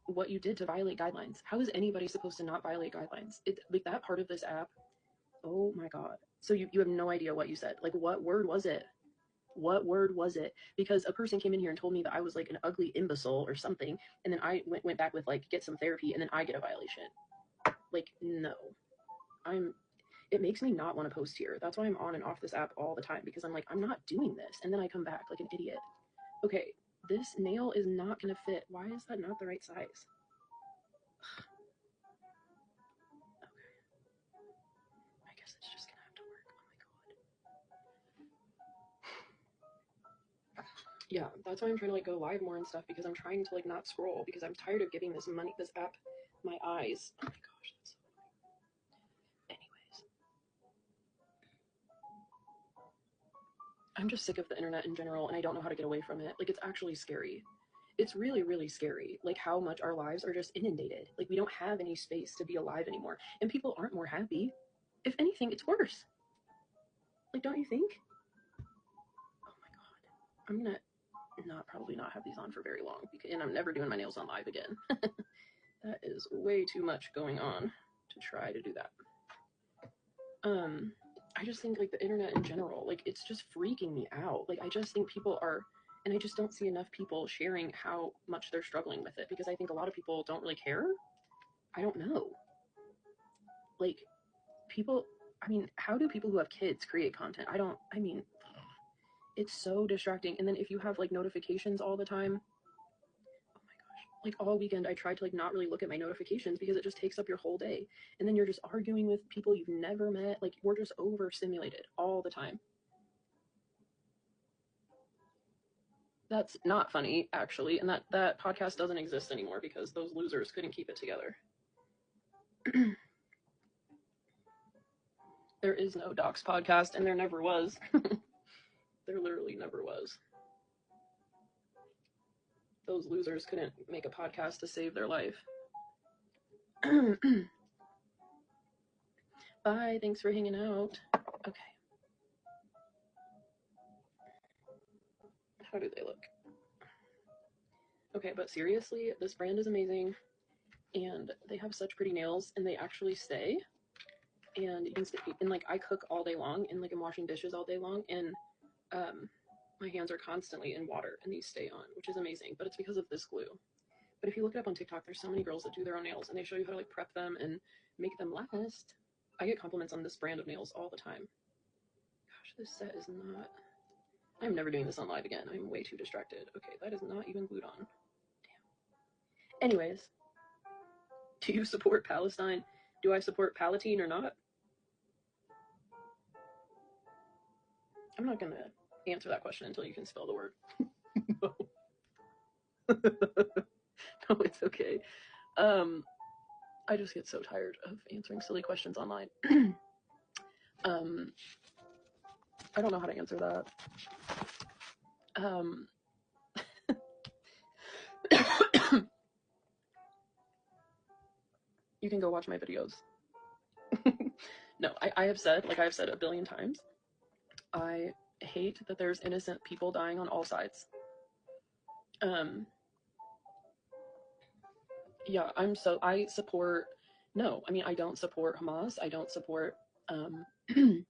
what you did to violate guidelines. How is anybody supposed to not violate guidelines? Like that part of this app, oh my god. So you have no idea what you said. Like, what word was it? What word was it? Because a person came in here and told me that I was like an ugly imbecile or something, and then I went back with like, get some therapy, and then I get a violation. Like, no. It makes me not want to post here. That's why I'm on and off this app all the time, because I'm like, I'm not doing this, and then I come back like an idiot. Okay, this nail is not gonna fit. Why is that not the right size? Okay, I guess it's just gonna have to work. Oh my god. Yeah, that's why I'm trying to like go live more and stuff, because I'm trying to like not scroll, because I'm tired of giving this app my eyes. Oh my gosh, that's so annoying. Anyways, I'm just sick of the internet in general, and I don't know how to get away from it. Like, it's actually scary. It's really, really scary, like how much our lives are just inundated. Like, we don't have any space to be alive anymore, and people aren't more happy. If anything, it's worse. Like, don't you think? Oh my god, I'm gonna probably not have these on for very long, and I'm never doing my nails on live again. That is way too much going on to try to do that. I just think like the internet in general, like, it's just freaking me out. Like, I just think people are, and I just don't see enough people sharing how much they're struggling with it, because I think a lot of people don't really care. I don't know. Like, people, I mean, how do people who have kids create content? I mean, it's so distracting. And then if you have like notifications all the time, oh my gosh, like all weekend I tried to like not really look at my notifications, because it just takes up your whole day. And then you're just arguing with people you've never met. Like, we're just overstimulated all the time. That's not funny, actually, and that podcast doesn't exist anymore because those losers couldn't keep it together. There is no Docs podcast, and there never was. There literally never was. Those losers couldn't make a podcast to save their life. Bye, thanks for hanging out. Okay. How do they look? Okay, but seriously, this brand is amazing, and they have such pretty nails, and they actually stay. And you can stay, and like, I cook all day long, and like, I'm washing dishes all day long, and my hands are constantly in water, and these stay on, which is amazing. But it's because of this glue. But if you look it up on TikTok, there's so many girls that do their own nails, and they show you how to like prep them and make them last. I get compliments on this brand of nails all the time. Gosh, this set is not... I'm never doing this on live again. I'm way too distracted. Okay, that is not even glued on. Damn. Anyways, do you support Palestine? Do I support Palatine or not? I'm not gonna answer that question until you can spell the word. No. No, it's okay. I just get so tired of answering silly questions online. I don't know how to answer that. You can go watch my videos. No, I have said, like I've said a billion times, I hate that there's innocent people dying on all sides. Yeah, I support, no, I mean, I don't support Hamas. I don't support, I think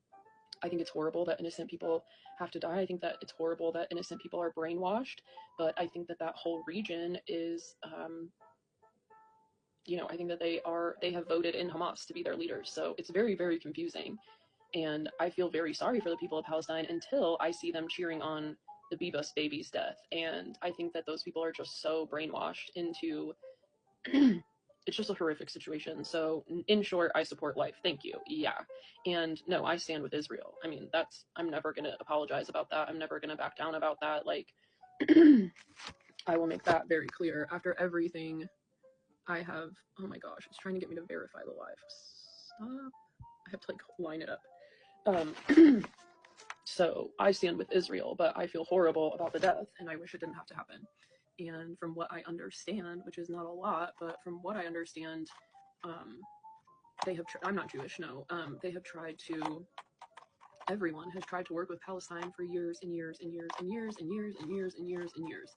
it's horrible that innocent people have to die. I think that it's horrible that innocent people are brainwashed, but I think that that whole region is, I think that they have voted in Hamas to be their leaders. So it's very, very confusing. And I feel very sorry for the people of Palestine until I see them cheering on the Bebus baby's death. And I think that those people are just so brainwashed into, it's just a horrific situation. So in short, I support life. Thank you. Yeah. And no, I stand with Israel. I mean, I'm never going to apologize about that. I'm never going to back down about that. Like, I will make that very clear after everything I have. Oh my gosh, it's trying to get me to verify the live. Stop. I have to like line it up. So I stand with Israel, but I feel horrible about the death, and I wish it didn't have to happen. And from what I understand, which is not a lot, but from what I understand, they have, I'm not Jewish, no, they have tried to, everyone has tried to work with Palestine for years and years and years and years and years and years and years and years.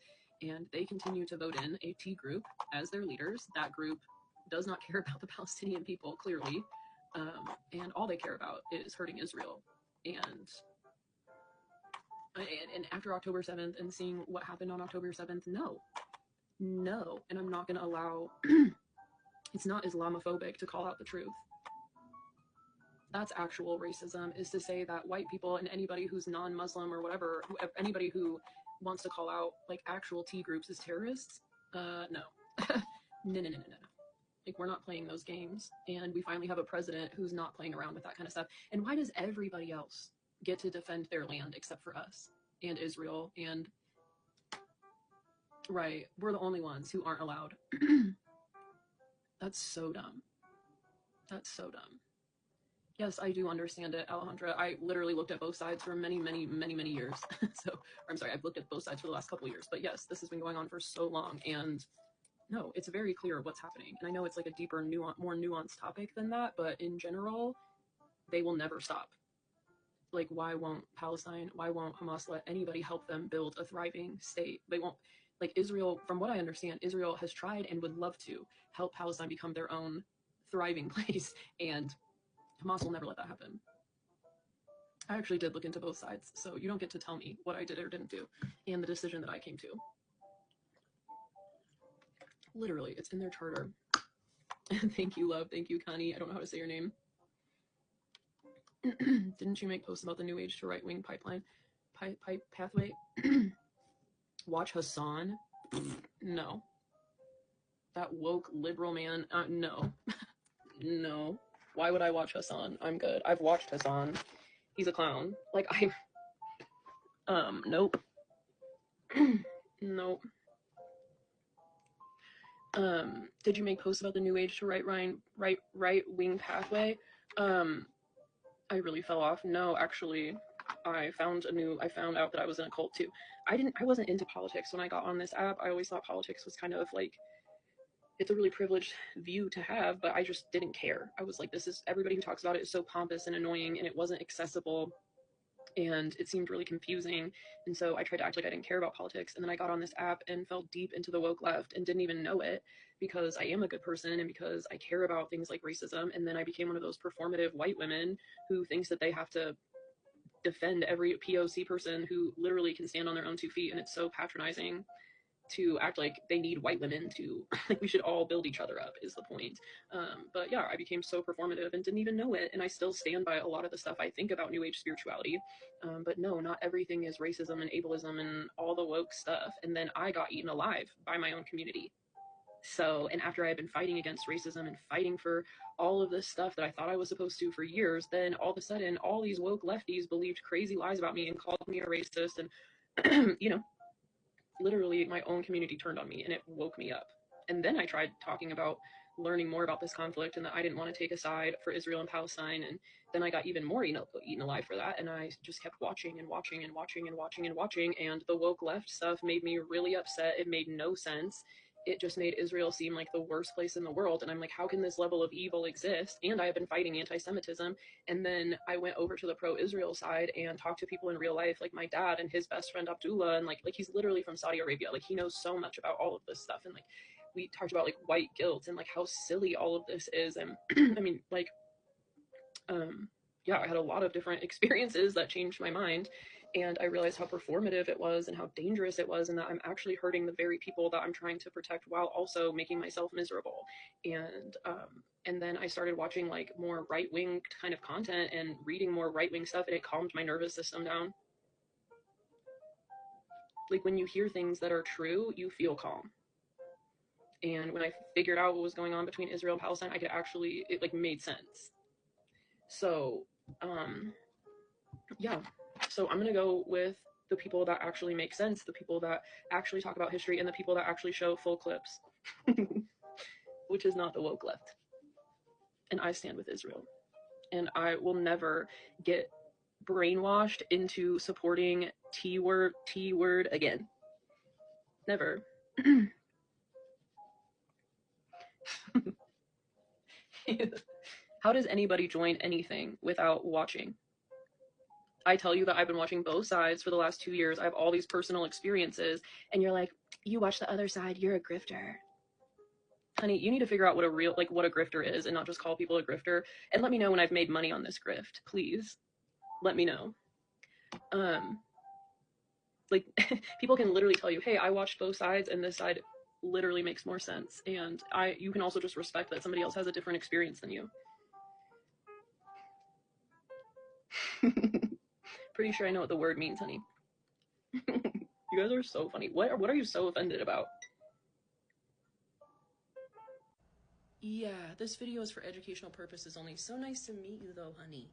and they continue to vote in a T group as their leaders. That group does not care about the Palestinian people, clearly, and all they care about is hurting Israel. And after October 7th and seeing what happened on October 7th, no. And I'm not going to allow, it's not Islamophobic to call out the truth. That's actual racism, is to say that white people and anybody who's non-Muslim or whatever, anybody who wants to call out like actual T groups as terrorists, no. No. Like, we're not playing those games. And we finally have a president who's not playing around with that kind of stuff. And why does everybody else get to defend their land except for us and Israel? And right, we're the only ones who aren't allowed. That's so dumb. That's so dumb. Yes, I do understand it, Alejandra. I literally looked at both sides for many years. I'm sorry, I've looked at both sides for the last couple of years. But yes, this has been going on for so long. And no, it's very clear what's happening. And I know it's like a deeper, more nuanced topic than that. But in general, they will never stop. Like, why won't Palestine, why won't Hamas let anybody help them build a thriving state? They won't. Like, Israel, from what I understand, Israel has tried and would love to help Palestine become their own thriving place. And Hamas will never let that happen. I actually did look into both sides, so you don't get to tell me what I did or didn't do and the decision that I came to. Literally, it's in their charter. Thank you, love. Thank you, Connie. I don't know how to say your name. Didn't you make posts about the new age to right-wing pipeline pathway? Watch Hassan? No. That woke liberal man? No. No. Why would I watch Hassan? I'm good. I've watched Hassan. He's a clown. Like, nope. Nope. Did you make posts about the new age to right-wing pathway? I really fell off. No, actually, I found out that I was in a cult too. I wasn't into politics when I got on this app. I always thought politics was kind of like, it's a really privileged view to have, but I just didn't care. I was like, everybody who talks about it is so pompous and annoying, and it wasn't accessible, and it seemed really confusing. And so I tried to act like I didn't care about politics. And then I got on this app and fell deep into the woke left and didn't even know it, because I am a good person and because I care about things like racism. And then I became one of those performative white women who thinks that they have to defend every POC person who literally can stand on their own 2 feet. And it's so patronizing to act like they need white women to, like, we should all build each other up, is the point. But yeah, I became so performative and didn't even know it. And I still stand by a lot of the stuff I think about new age spirituality. But no, not everything is racism and ableism and all the woke stuff. And then I got eaten alive by my own community. So, and after I had been fighting against racism and fighting for all of this stuff that I thought I was supposed to for years, then all of a sudden, all these woke lefties believed crazy lies about me and called me a racist. And, you know, literally my own community turned on me, and it woke me up. And then I tried talking about learning more about this conflict and that I didn't want to take a side for Israel and Palestine. And then I got even more eaten alive for that. And I just kept watching. And the woke left stuff made me really upset. It made no sense. It just made Israel seem like the worst place in the world. And I'm like, how can this level of evil exist? And I have been fighting anti-Semitism. And then I went over to the pro-Israel side and talked to people in real life, like my dad and his best friend Abdullah. And like he's literally from Saudi Arabia. Like, he knows so much about all of this stuff. And like, we talked about like white guilt and like how silly all of this is. And I mean, like, yeah, I had a lot of different experiences that changed my mind. And I realized how performative it was and how dangerous it was, and that I'm actually hurting the very people that I'm trying to protect while also making myself miserable. And then I started watching like more right-wing kind of content and reading more right-wing stuff, and it calmed my nervous system down. Like, when you hear things that are true, you feel calm. And when I figured out what was going on between Israel and Palestine, it like made sense. So, yeah. So I'm going to go with the people that actually make sense, the people that actually talk about history, and the people that actually show full clips, which is not the woke left. And I stand with Israel. And I will never get brainwashed into supporting T word again. Never. How does anybody join anything without watching? I tell you that I've been watching both sides for the last 2 years. I have all these personal experiences, and you're like, you watch the other side, you're a grifter. Honey, you need to figure out what a real, like, what a grifter is and not just call people a grifter. And let me know when I've made money on this grift. Please. Let me know. Like, people can literally tell you, hey, I watched both sides and this side literally makes more sense. And you can also just respect that somebody else has a different experience than you. Pretty sure I know what the word means, honey. You guys are so funny. What are you so offended about? Yeah, this video is for educational purposes only. So nice to meet you though, honey.